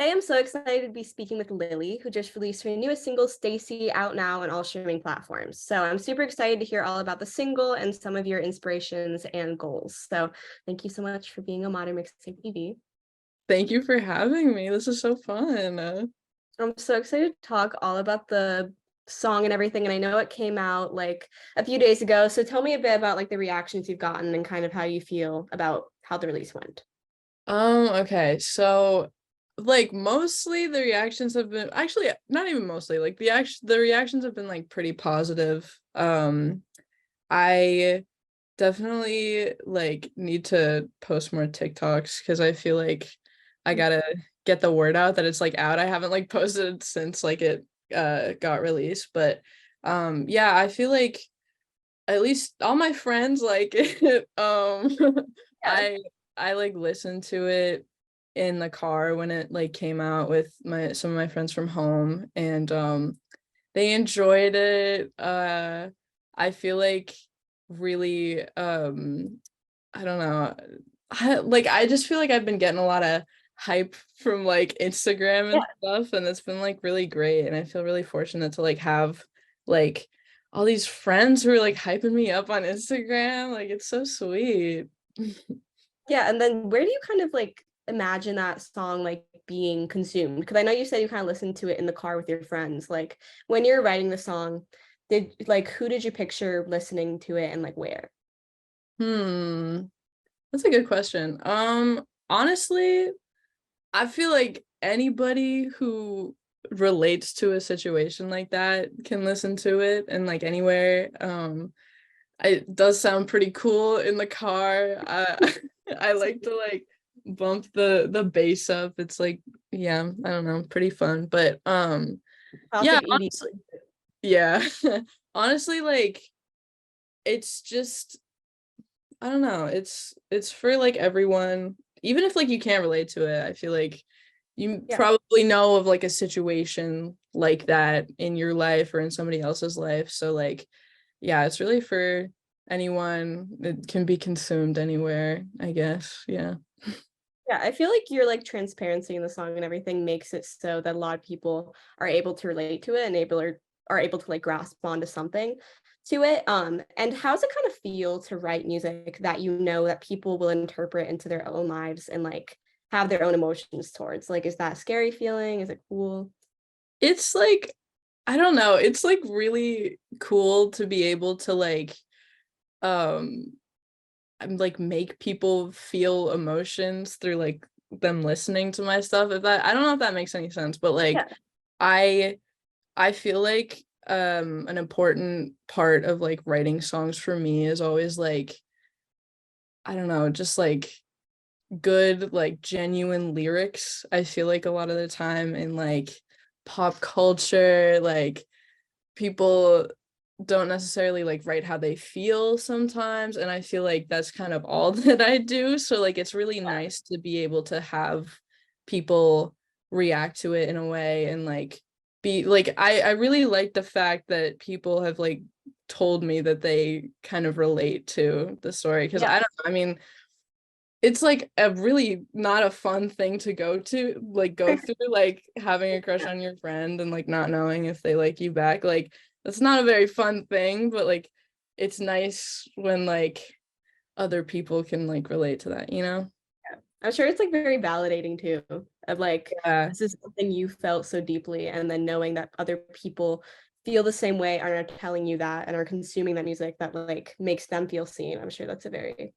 Today, I'm so excited to be speaking with Lily, who just released her newest single, Stacy, out now on all streaming platforms. So I'm super excited to hear all about the single and some of your inspirations and goals. So thank you so much for being on Modern Mixtape TV. Thank you for having me. This is so fun. I'm so excited to talk all about the song and everything. And I know it came out like a few days ago. So tell me a bit about like the reactions you've gotten and kind of how you feel about how the release went. Okay, so like mostly the reactions have been actually not even mostly, like the reactions have been like pretty positive. I definitely like need to post more TikToks because I feel like I gotta get the word out that it's like out. I haven't like posted since like it got released, but yeah, I feel like at least all my friends like it. Yeah. I I like listened to it in the car when it like came out with my some of my friends from home, and they enjoyed it. I feel like really I don't know. I just feel like I've been getting a lot of hype from like Instagram Yeah. and stuff, and it's been like really great, and I feel really fortunate to like have like all these friends who are like hyping me up on Instagram. Like it's so sweet. Yeah, and then where do you kind of like imagine that song like being consumed? Because I know you said you kind of listened to it in the car with your friends. Like when you're writing the song, did like who did you picture listening to it and like where? Hmm. That's a good question. Honestly, I feel like anybody who relates to a situation like that can listen to it and like anywhere. It does sound pretty cool in the car. I like to like bump the bass up. It's like, yeah, I don't know, pretty fun. But yeah, Classic ED. honestly, yeah. Honestly, like it's just I don't know. It's for like everyone. Even if like you can't relate to it, I feel like you Yeah. probably know of like a situation like that in your life or in somebody else's life. So like yeah, it's really for anyone. It can be consumed anywhere, I guess. Yeah. Yeah, I feel like your like transparency in the song and everything makes it so that a lot of people are able to relate to it and are able to like grasp onto something to it. And how's it kind of feel to write music that you know that people will interpret into their own lives and like have their own emotions towards? Like, is that a scary feeling? Is it cool? It's like I don't know. It's like really cool to be able to um like make people feel emotions through like them listening to my stuff. If that I don't know if that makes any sense, but like Yeah. I I feel like an important part of like writing songs for me is always like I don't know, just like good like genuine lyrics. I feel like a lot of the time in like pop culture, like people don't necessarily like write how they feel sometimes, and I feel like that's kind of all that I do. So like it's really nice to be able to have people react to it in a way and like be like I really like the fact that people have like told me that they kind of relate to the story, because Yeah. I don't know, I mean it's like a really not a fun thing to go through, like having a crush on your friend and like not knowing if they like you back. Like that's not a very fun thing, but like it's nice when like other people can like relate to that, you know? I'm sure it's like very validating too, of like Yeah. this is something you felt so deeply, and then knowing that other people feel the same way and are telling you that and are consuming that music that like makes them feel seen. I'm sure that's a very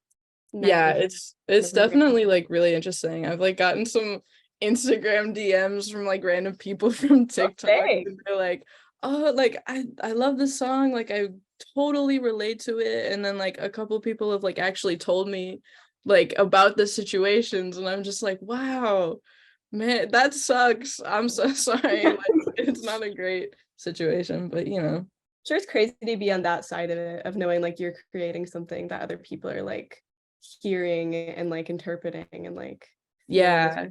Yeah, nice it's kind of definitely like really interesting. I've like gotten some Instagram DMs from like random people from TikTok, thing. and they're like, "Oh, like I love this song. Like I totally relate to it." And then like a couple people have like actually told me like about the situations, and I'm just like, "Wow, man, that sucks. I'm so sorry. Like it's not a great situation, but you know." Sure, it's crazy to be on that side of it, of knowing like you're creating something that other people are like hearing and like interpreting and like feeling this. Yeah.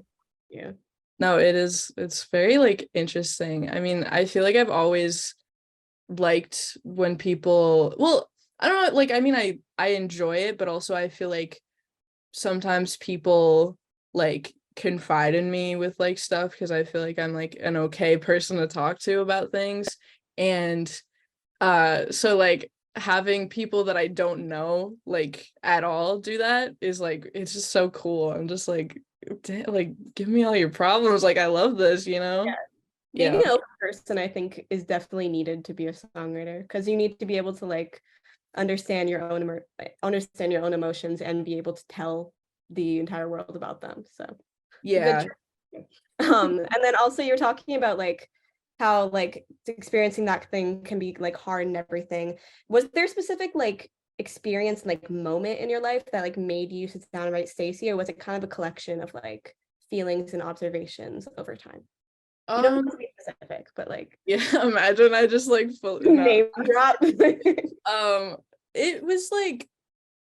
Yeah. No, it's very like interesting. I mean, I feel like I've always liked when people, well, I don't know, like I mean I enjoy it, but also I feel like sometimes people like confide in me with like stuff because I feel like I'm like an okay person to talk to about things. And so like having people that I don't know like at all do that is like it's just so cool. I'm just like like give me all your problems. Like I love this, you know? Being Yeah. an open person, I think, is definitely needed to be a songwriter because you need to be able to like understand your own emotions and be able to tell the entire world about them. So it's a good Yeah. trait. And then also you're talking about like how like experiencing that thing can be like hard and everything. Was there a specific like experience like moment in your life that like made you sit down and write Stacy, or was it kind of a collection of like feelings and observations over time? You don't Um, have to be specific, but like yeah, imagine I just like no. name drop. Um, it was like,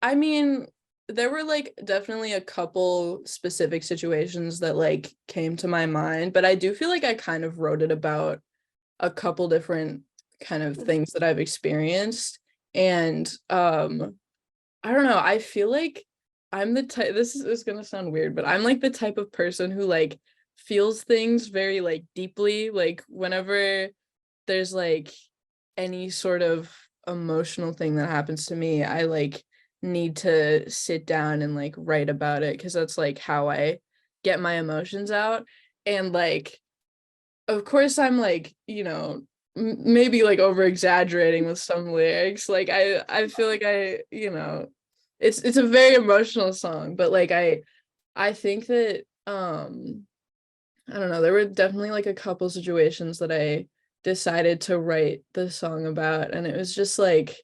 I mean, there were like definitely a couple specific situations that like came to my mind, but I do feel like I kind of wrote it about a couple different kind of things that I've experienced. And I don't know, I feel like I'm the type, this is gonna sound weird, but I'm like the type of person who like feels things very like deeply. Like whenever there's like any sort of emotional thing that happens to me, I like need to sit down and like write about it because that's like how I get my emotions out. And like, of course, I'm like, you know, maybe like over exaggerating with some lyrics. Like I feel like I, you know, it's a very emotional song, but like I think that I don't know, there were definitely like a couple situations that I decided to write the song about, and it was just like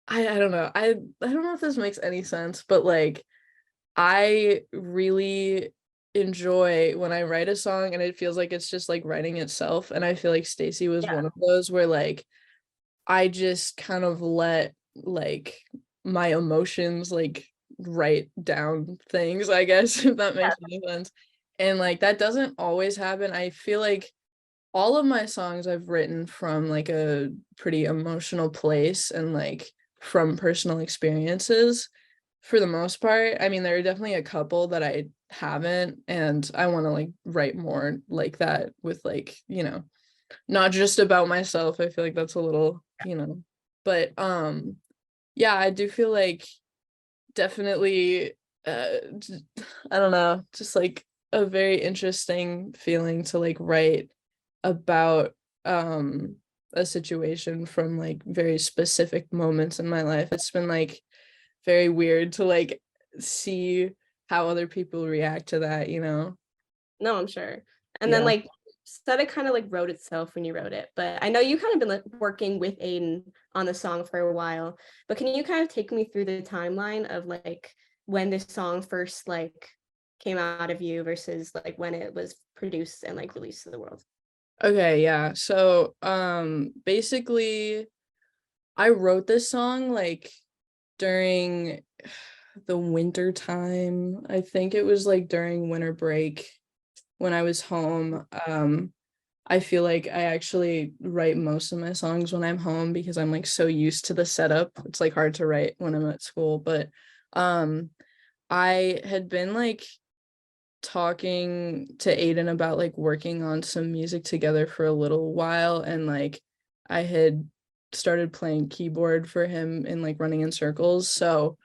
I don't know. I don't know if this makes any sense, but like I really enjoy when I write a song and it feels like it's just like writing itself. And I feel like Stacy was Yeah. one of those where like I just kind of let like my emotions like write down things, I guess, if that makes any sense. And like that doesn't always happen. I feel like all of my songs I've written from like a pretty emotional place and like from personal experiences for the most part. I mean, there are definitely a couple that I haven't, and I want to like write more like that with like, you know, not just about myself. I feel like that's a little, you know, but yeah, I do feel like definitely I don't know, just like a very interesting feeling to like write about a situation from like very specific moments in my life. It's been like very weird to like see how other people react to that, you know? No, I'm sure. And then Yeah. like said it kind of like wrote itself when you wrote it, but I know you kind of been like working with Aiden on the song for a while. But can you kind of take me through the timeline of like when this song first like came out of you versus like when it was produced and like released to the world? Okay, yeah. So basically I wrote this song like during the winter time. I think it was like during winter break when I was home. I feel like I actually write most of my songs when I'm home because I'm like so used to the setup. It's like hard to write when I'm at school, but um I had been like talking to Aiden about like working on some music together for a little while, and like I had started playing keyboard for him and like running in circles. So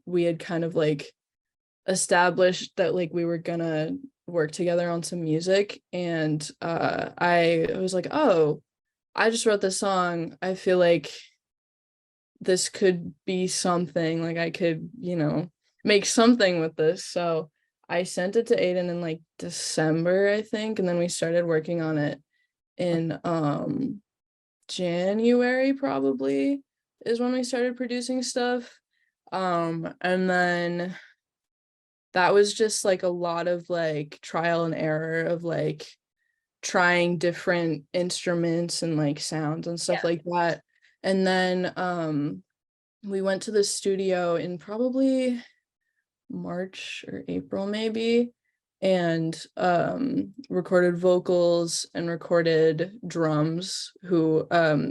we had kind of like established that like we were gonna work together on some music, and I was like, oh, I just wrote this song. I feel like this could be something, like I could, you know, make something with this. So I sent it to Aiden in like December, I think, and then we started working on it in January probably is when we started producing stuff. And then that was just like a lot of like trial and error of like trying different instruments and like sounds and stuff like that. And then we went to the studio in probably March or April maybe, and recorded vocals and recorded drums. Who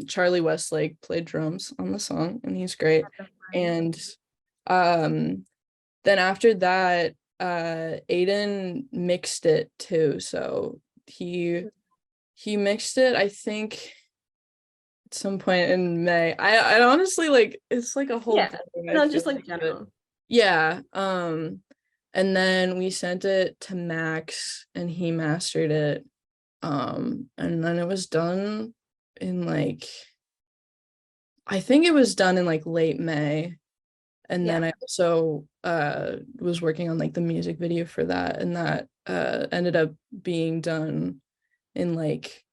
Charlie Westlake played drums on the song and he's great. And um then after that Aiden mixed it too. So he mixed it, I think, at some point in May. I honestly like it's like a whole Yeah. thing, I No, feel just like like, but general. yeah. And then we sent it to Max and he mastered it. And then it was done in like I think it was done in like late May. And Yeah. then I also was working on like the music video for that, and that ended up being done in like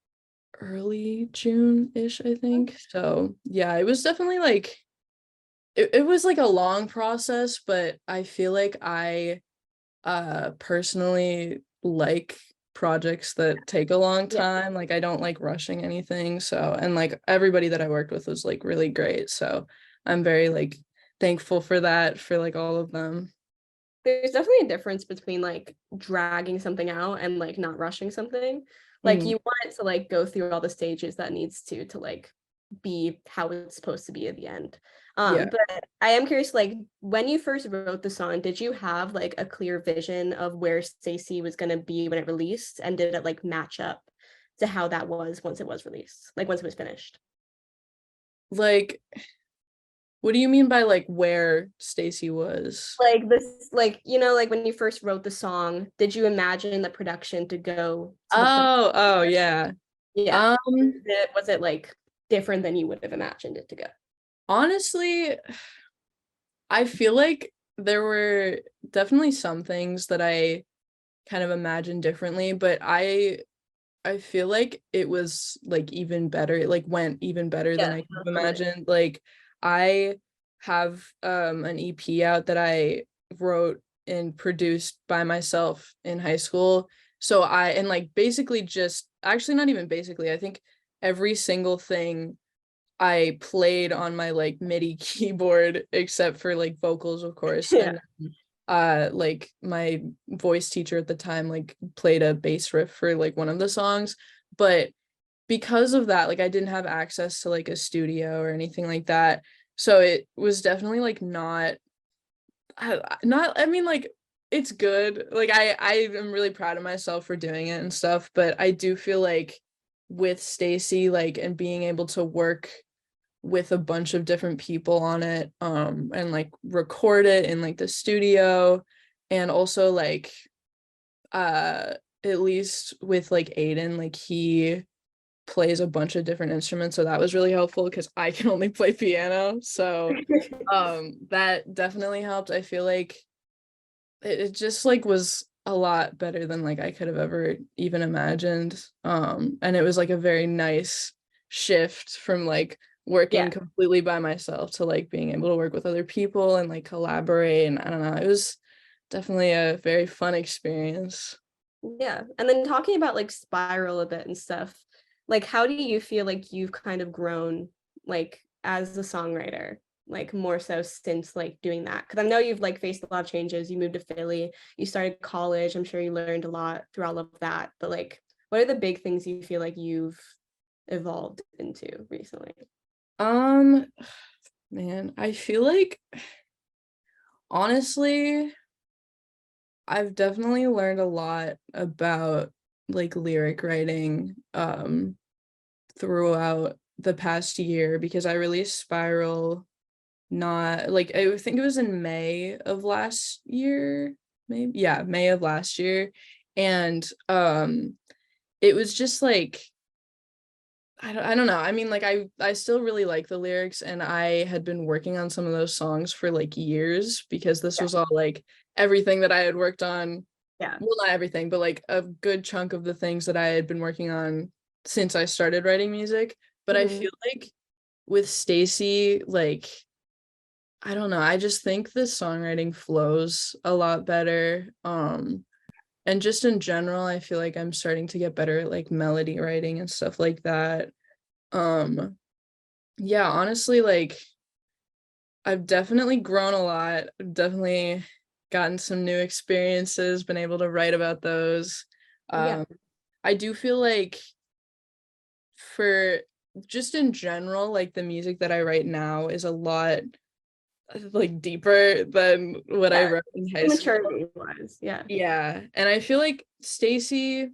early June-ish, I think. So yeah, it was definitely like it was like a long process, but I feel like I personally like projects that take a long Yeah. time. Like I don't like rushing anything. So and like everybody that I worked with was like really great. So I'm very like thankful for that for like all of them. There's definitely a difference between like dragging something out and like not rushing something. Like Mm, you want it to like go through all the stages that needs to like be how it's supposed to be at the end. yeah. But I am curious, like when you first wrote the song, did you have like a clear vision of where Stacy was gonna be when it released? And did it like match up to how that was once it was released? Like once it was finished? Like what do you mean by like where Stacy was? Like this, like like when you first wrote the song, did you imagine the production to go to the place? Oh yeah. Yeah. Um Was it like different than you would have imagined it to go? honestly, I feel like there were definitely some things that I kind of imagined differently, but I feel like it was like even better. It like went even better than Yeah, I could have that's what I imagined. Like I have an EP out that I wrote and produced by myself in high school. So I and like basically just actually not even basically, I think every single thing I played on my like MIDI keyboard except for like vocals, of course. yeah. And like my voice teacher at the time like played a bass riff for like one of the songs, but because of that like I didn't have access to like a studio or anything like that, so it was definitely like not I mean like it's good, like I am really proud of myself for doing it and stuff, but I do feel like with Stacy like and being able to work with a bunch of different people on it and like record it in like the studio, and also like uh at least with like Aiden, like he plays a bunch of different instruments, so that was really helpful because I can only play piano. So that definitely helped. I feel like it just like was a lot better than like I could have ever even imagined. And it was like a very nice shift from like Yeah. working completely by myself to like being able to work with other people and like collaborate, and I don't know, it was definitely a very fun experience. Yeah. And then talking about like Spiral a bit and stuff, like how do you feel like you've kind of grown like as a songwriter? Like more so since like doing that, because I know you've like faced a lot of changes. You moved to Philly, you started college. I'm sure you learned a lot through all of that. But like, what are the big things you feel like you've evolved into recently? um Man, I feel like honestly I've definitely learned a lot about like lyric writing throughout the past year because I released Spiral not like I think it was in May of last year, maybe. Yeah, May of last year. And it was just like I don't know. I mean, like I still really like the lyrics, and I had been working on some of those songs for like years because this Yeah. was all like everything that I had worked on. Yeah. Well, not everything, but like a good chunk of the things that I had been working on since I started writing music. But I Mhm. feel like with Stacy, like I don't know, I just think the songwriting flows a lot better. And just in general, I feel like I'm starting to get better at like melody writing and stuff like that. Um, yeah, honestly, like I've definitely grown a lot. I've definitely gotten some new experiences, been able to write about those. Yeah. Um, I do feel like for just in general, like the music that I write now is a lot like deeper than what I Yeah, wrote in high school. maturity wise, yeah. Yeah, and I feel like Stacy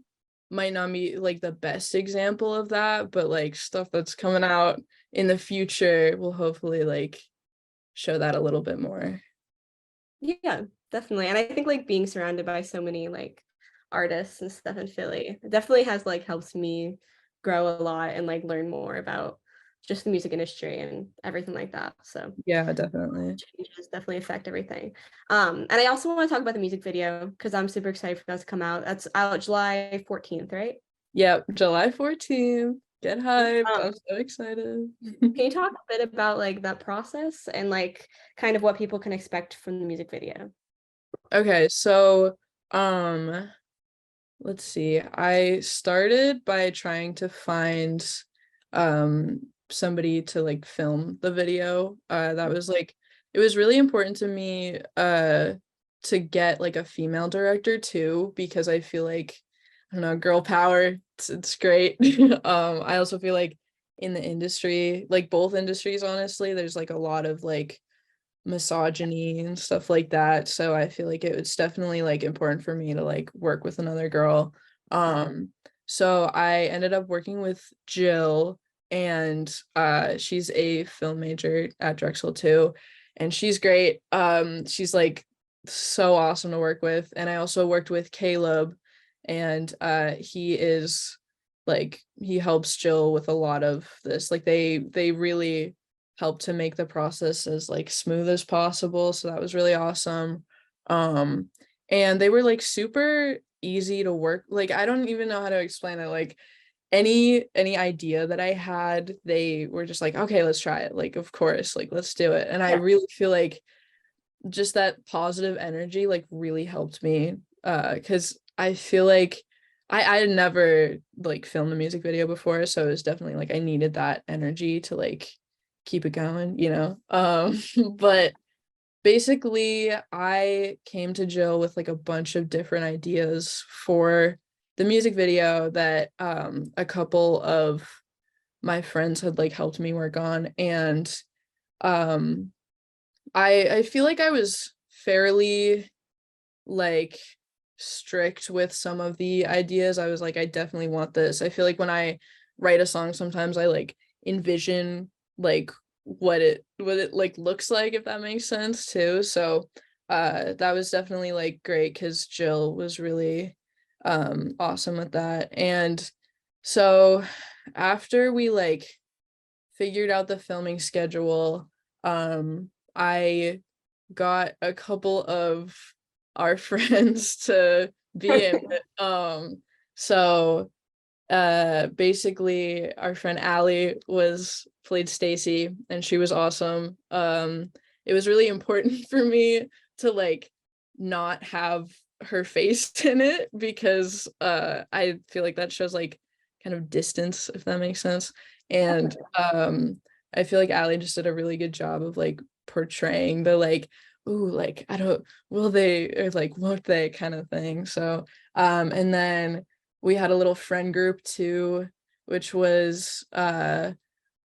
might not be like the best example of that, but like stuff that's coming out in the future will hopefully like show that a little bit more. Yeah, definitely. And I think like being surrounded by so many like artists and stuff in Philly definitely has like helped me grow a lot and like learn more about just the music industry and everything like that. So Yeah, definitely. changes definitely affect everything. And I also want to talk about the music video because I'm super excited for that to come out. That's out July 14th, right? Yep, July 14th. Get hyped. Um, I'm so excited. can you talk a bit about like that process and like kind of what people can expect from the music video? Okay, so um let's see. I started by trying to find somebody to like film the video. That was like it was really important to me to get like a female director too because I feel like I don't know, girl power. It's great. I also feel like in the industry, like both industries honestly, there's like a lot of like misogyny and stuff like that. So I feel like it's definitely like important for me to like work with another girl. Um, so I ended up working with Jill and she's a film major at Drexel too. And she's great. She's like so awesome to work with. And I also worked with Caleb and he is like he helps Jill with a lot of this. Like they really help to make the process as like smooth as possible. So that was really awesome. Um, and they were like super easy to work. Like I don't even know how to explain it. Like any idea that I had, they were just like, okay, let's try it. Like, of course, like let's do it. And I Yeah. really feel like just that positive energy like really helped me. Because I feel like I had never like filmed a music video before, so it was definitely like I needed that energy to like keep it going, you know. But basically I came to Jill with like a bunch of different ideas for the music video that a couple of my friends had like helped me work on. And um I feel like I was fairly like strict with some of the ideas. I was like, I definitely want this. I feel like when I write a song, sometimes I like envision like what it like looks like, if that makes sense too. So that was definitely like great because Jill was really awesome with that. And so after we like figured out the filming schedule, I got a couple of our friends to be in it. So basically our friend Allie was played Stacy and she was awesome. It was really important for me to like not have her face in it because I feel like that shows like kind of distance, if that makes sense. And I feel like Allie just did a really good job of like portraying the like ooh, like I don't will they or like won't they kind of thing. So and then we had a little friend group too, which was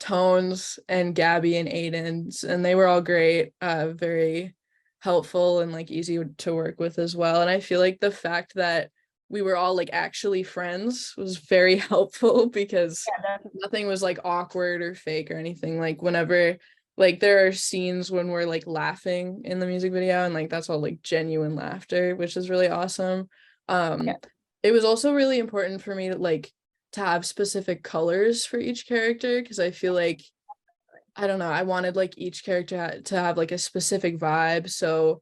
Tones and Gabby and Aiden's, and they were all great, very helpful and like easy to work with as well. And I feel like the fact that we were all like actually friends was very helpful because Yeah, nothing was like awkward or fake or anything. Like whenever like there are scenes when we're like laughing in the music video and like that's all like genuine laughter, which is really awesome. yeah, Um it was also really important for me to have specific colors for each character because I feel like I don't know, I wanted like each character to have like a specific vibe. So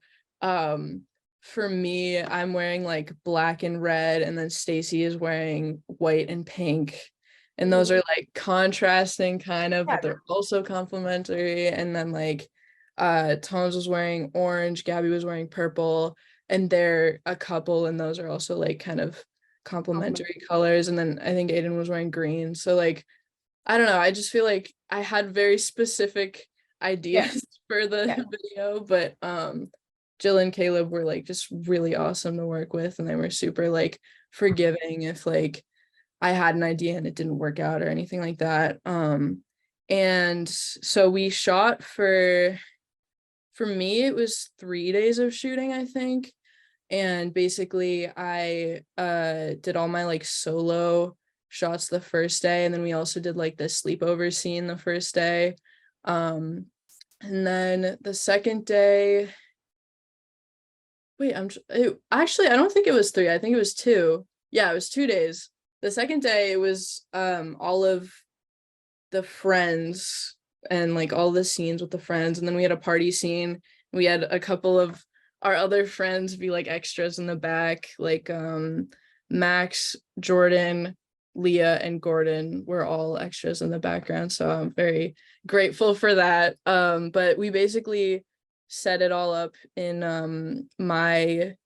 for me, I'm wearing like black and red and then Stacy is wearing white and pink. And those are like contrasting kind of, but yeah, they're also complementary. And then like Tones was wearing orange, Gabby was wearing purple, and they're a couple and those are also like kind of compliment. complementary colors. And then I think Aiden was wearing green. So like I don't know. I just feel like I had very specific Yeah, ideas for the yeah, video, but Jill and Caleb were like just really awesome to work with and they were super like forgiving if like I had an idea and it didn't work out or anything like that. And so we shot for me it was 3 days of shooting, I think. And basically I did all my like solo shots the first day, and then we also did like the sleepover scene the first day. um and then the second day, wait, actually I don't think it was 3, I think it was 2. Yeah, it was 2 days. The second day it was all of the friends and like all the scenes with the friends, and then we had a party scene. We had a couple of our other friends be like extras in the back, like Max, Jordan, Leah, and Gordon were all extras in the background, so I'm very grateful for that. But we basically set it all up in my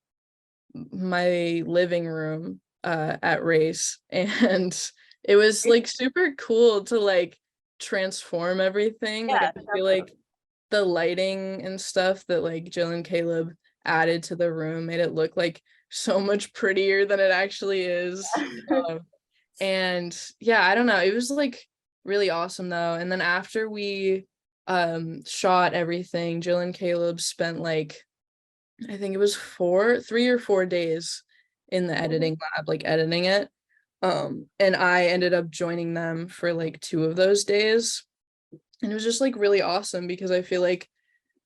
living room at Race, and it was like super cool to like transform everything. Like I Yeah, feel like the lighting and stuff that like Jill and Caleb added to the room made it look like so much prettier than it actually is. definitely. um, and yeah, I don't know, it was like really awesome though. And then after we shot everything, Jill and Caleb spent like, I think it was 3 or 4 days in the editing lab, like editing it. And I ended up joining them for like 2 of those days. And it was just like really awesome because I feel like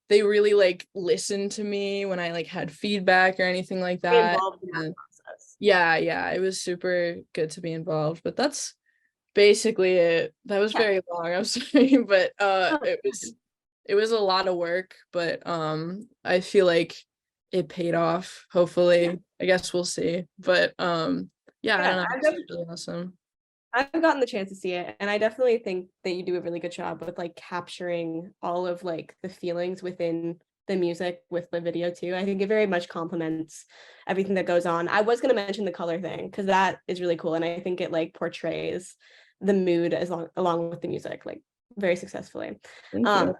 they really like listened to me when I like had feedback or anything like Be that. involved in that And process. yeah, it was super good to be involved. But that's basically it. That was Yeah. very long, I'm sorry, but Oh, it was a lot of work, but I feel like it paid off, hopefully. I guess we'll see. But yeah, I don't yeah, know, it's really awesome. I've gotten the chance to see it, and I definitely think that you do a really good job with like capturing all of like the feelings within the music with the video too. I think it very much complements everything that goes on. I was going to mention the color thing because that is really cool, and I think it like portrays the mood as long along with the music like very successfully. Thank you. Um,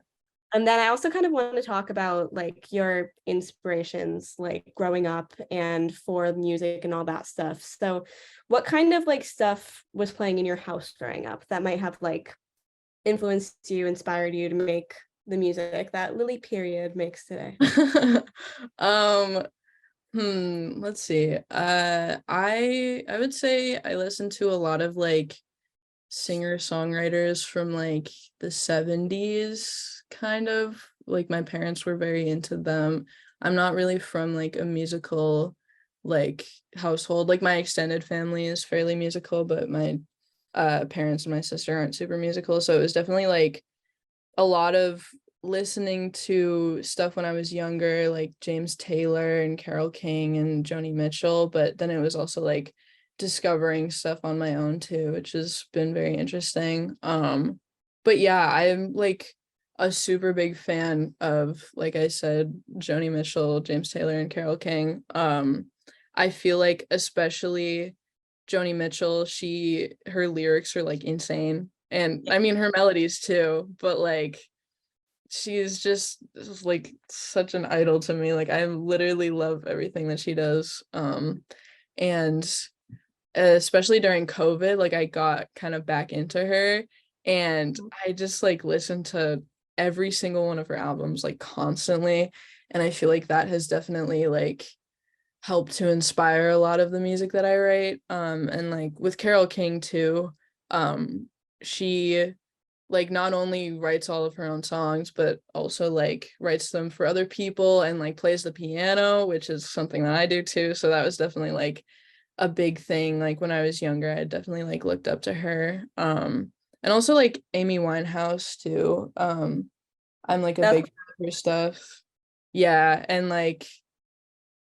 and then I also kind of want to talk about like your inspirations, like growing up and for music and all that stuff. So, what kind of like stuff was playing in your house growing up that might have like influenced you, inspired you to make the music that Lily Period makes today? um let's see. I would say I listen to a lot of like singer-songwriters from like the 70s, kind of. Like my parents were very into them. I'm not really from like a musical like household. Like my extended family is fairly musical, but my parents and my sister aren't super musical. So it was definitely like a lot of listening to stuff when I was younger, like James Taylor and Carole King and Joni Mitchell, but then it was also like discovering stuff on my own too, which has been very interesting. But yeah, I'm like a super big fan of, like I said, Joni Mitchell, James Taylor, and Carole King. I feel like especially Joni Mitchell, her lyrics are like insane. And I mean her melodies too, but like she's just like such an idol to me. Like I literally love everything that she does. And especially during COVID, like I got kind of back into her, and I just like listened to every single one of her albums like constantly. And I feel like that has definitely like helped to inspire a lot of the music that I write. And like with Carole King too, she like not only writes all of her own songs, but also like writes them for other people and like plays the piano, which is something that I do too. So that was definitely like a big thing. Like when I was younger, I definitely like looked up to her. And also like Amy Winehouse too. I'm like a That's big fan of her stuff. Yeah, and like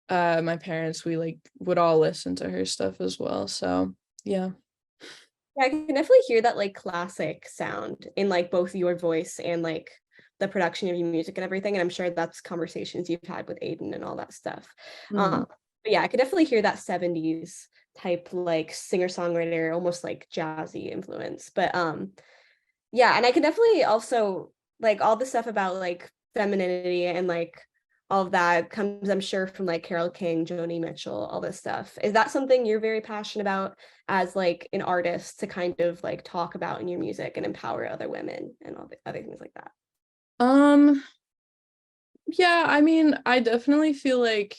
my parents, we like would all listen to her stuff as well. So yeah. I can definitely hear that like classic sound in like both your voice and like the production of your music and everything. And I'm sure that's conversations you've had with Aiden and all that stuff. Mhm. But yeah, I could definitely hear that 70s type like singer-songwriter, almost like jazzy influence. But yeah, and I can definitely also like all the stuff about like femininity and like all of that comes, I'm sure, from like Carole King, Joni Mitchell, all this stuff. Is that something you're very passionate about as like an artist to kind of like talk about in your music and empower other women and all the other things like that? Um, Yeah, I mean, I definitely feel like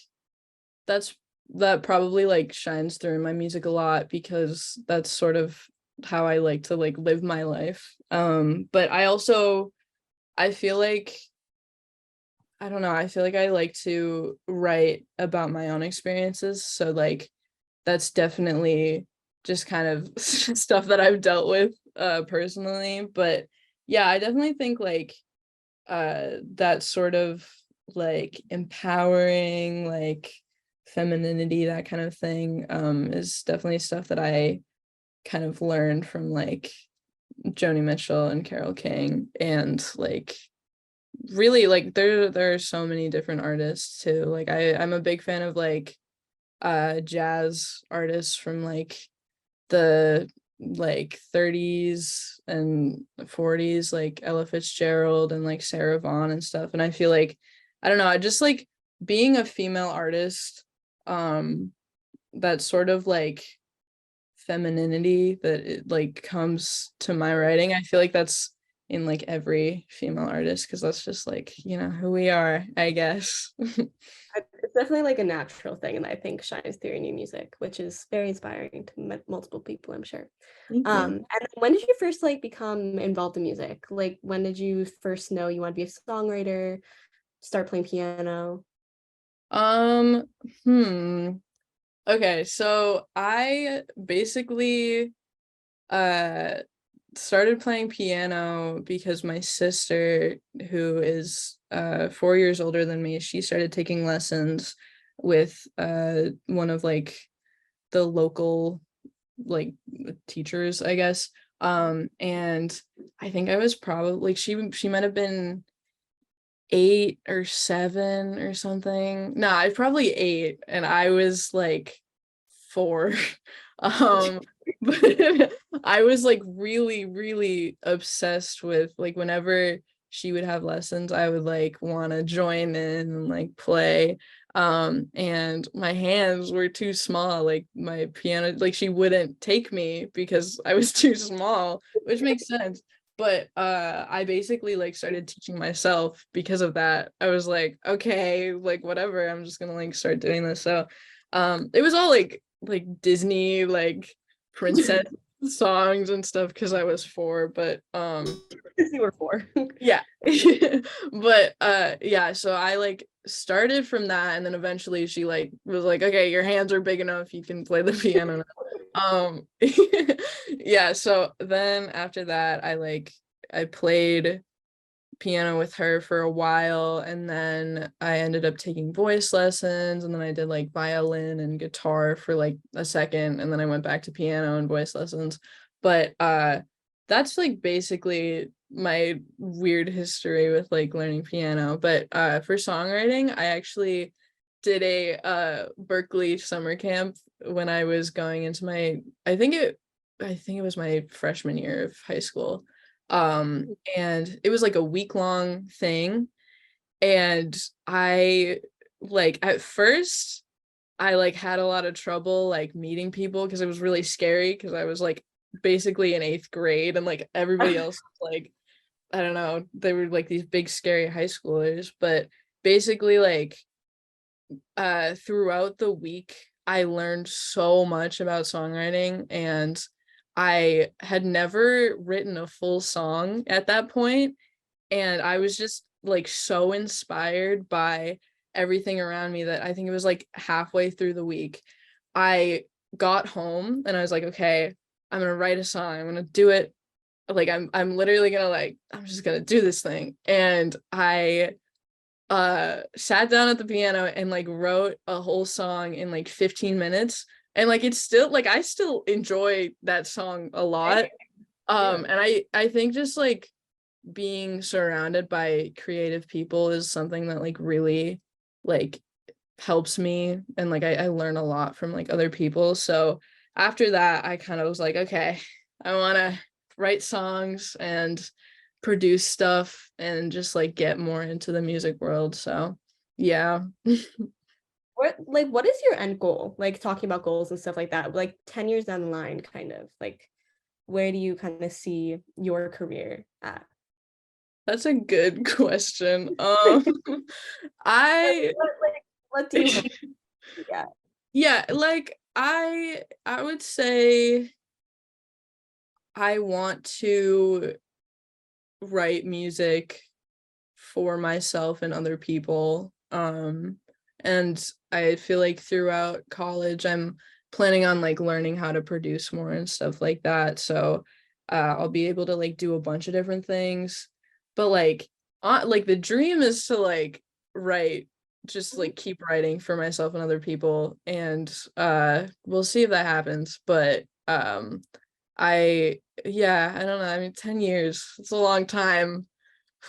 that's that probably like shines through in my music a lot because that's sort of how I like to like live my life. But I feel like I don't know, I feel like I like to write about my own experiences. So like that's definitely just kind of stuff that I've dealt with personally. But yeah, I definitely think like that sort of like empowering, like femininity, that kind of thing, is definitely stuff that I kind of learned from like Joni Mitchell and Carole King, and like really like there are so many different artists too. Like I'm a big fan of like jazz artists from like the like 30s and 40s, like Ella Fitzgerald and like Sarah Vaughan and stuff. And I feel like, I don't know, I just like being a female artist, um, that sort of like femininity that it like comes to my writing. I feel like that's in like every female artist because that's just like, you know, who we are, I guess. It's definitely like a natural thing, and I think shines through in your music, which is very inspiring to multiple people, I'm sure. Thank you. And when did you first like become involved in music? Like, when did you first know you want to be a songwriter, start playing piano? Um, hmm. Okay, so I basically uh started playing piano because my sister, who is 4 years older than me, she started taking lessons with one of like the local like teachers, I guess. And I think I was probably like she might have been 8 or 7 or something. No, I probably 8 and I was like 4. um but I was like really really obsessed with like whenever she would have lessons I would like want to join in and like play. And my hands were too small, like my piano, like she wouldn't take me because I was too small, which makes sense. But I basically like started teaching myself because of that. I was like, okay, like whatever, I'm just gonna like start doing this. So it was all like Disney like princess songs and stuff because I was 4, but You were 4. yeah. But yeah, so I like started from that and then eventually she like was like, okay, your hands are big enough, you can play the piano now. Yeah, so then after that I played piano with her for a while and then I ended up taking voice lessons and then I did like violin and guitar for like a second and then I went back to piano and voice lessons. But that's like basically my weird history with like learning piano. But for songwriting, I actually did a Berkeley summer camp when I was going into my I think it was my freshman year of high school. And it was like a week long thing. And I like at first I like had a lot of trouble like meeting people because it was really scary because I was like basically in 8th grade and like everybody else was, like I don't know, they were like these big scary high schoolers. But basically like throughout the week I learned so much about songwriting and I had never written a full song at that point, and I was just like so inspired by everything around me that I think it was like halfway through the week I got home and I was like, okay, I'm gonna write a song, I'm gonna do it, like I'm literally gonna like I'm just gonna do this thing. And I sat down at the piano and like wrote a whole song in like 15 minutes, and like it's still like I still enjoy that song a lot. Yeah. And I think just like being surrounded by creative people is something that like really like helps me, and like I learn a lot from like other people. So after that I kind of was like, okay, I want to write songs and produce stuff and just like get more into the music world. So yeah. What is your end goal? Like, talking about goals and stuff like that, like 10 years down the line, kind of like, where do you kind of see your career at? That's a good question. I What do you hope? Yeah. yeah, like I would say I want to write music for myself and other people. And I feel like throughout college I'm planning on like learning how to produce more and stuff like that. So I'll be able to like do a bunch of different things. But like the dream is to like write, just Mhm. like keep writing for myself and other people. And we'll see if that happens. But I yeah, I don't know. I mean, 10 years, it's a long time.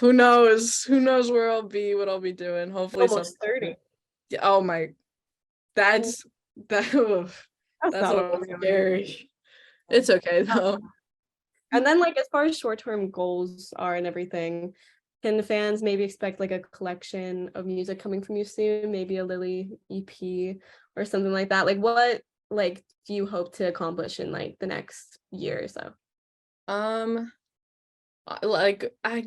Who knows where I'll be, what I'll be doing. Hopefully something. Almost 30. Yeah, oh my, Mm, that's that that's that's not a what little we're going scary. for. It's okay though. And then like as far as short-term goals are and everything, can the fans maybe expect like a collection of music coming from you soon? Maybe a Lily EP or something like that? Like what like do you hope to accomplish in like the next year or so? Um, like I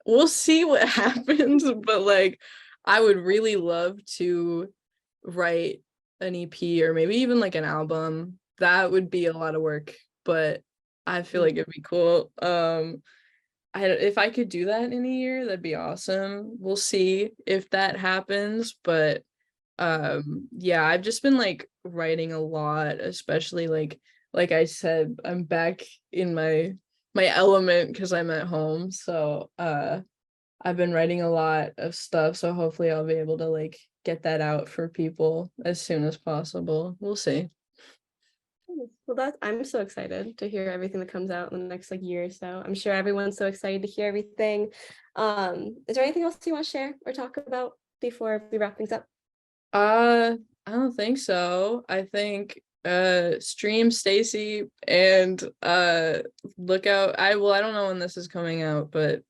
we'll see what happens, but like I would really love to write an EP or maybe even like an album. That would be a lot of work, but I feel like it'd be cool. If I could do that in a year, that'd be awesome. We'll see if that happens, but yeah, I've just been like writing a lot, especially like I said, I'm back in my element because I'm at home. So I've been writing a lot of stuff, so hopefully I'll be able to like get that out for people as soon as possible. We'll see. Well, that I'm so excited to hear everything that comes out in the next like year or so. I'm sure everyone's so excited to hear everything. Is there anything else you want to share or talk about before we wrap things up? I don't think so. I think stream Stacy and look out. I don't know when this is coming out, but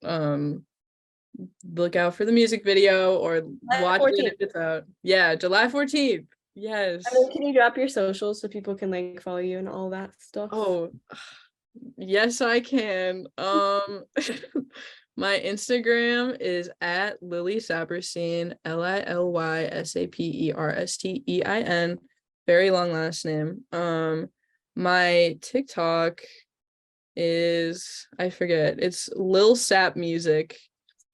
look out for the music video or July watch it 14th. if it's out. Yeah, July 14th. And then Yes. can you drop your socials so people can like follow you and all that stuff? Oh, yes, I can. My Instagram is at Lily Saperstein, LILYSAPERSTEIN. Very long last name. My TikTok is I forget. It's Lil Sap Music.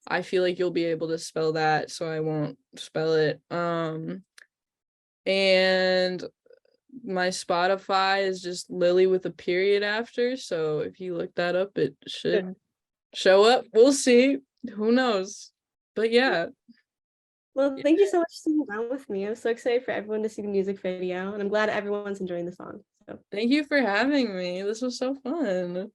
I feel like you'll be able to spell that, so I won't spell it. And my Spotify is just Lily with a period after. So if you look that up, it Good. should show up. We'll see. Who knows? But yeah. Well, thank you so much for sitting down with me. I'm so excited for everyone to see the music video, and I'm glad everyone's enjoying the song. So Thank you for having me. This was so fun.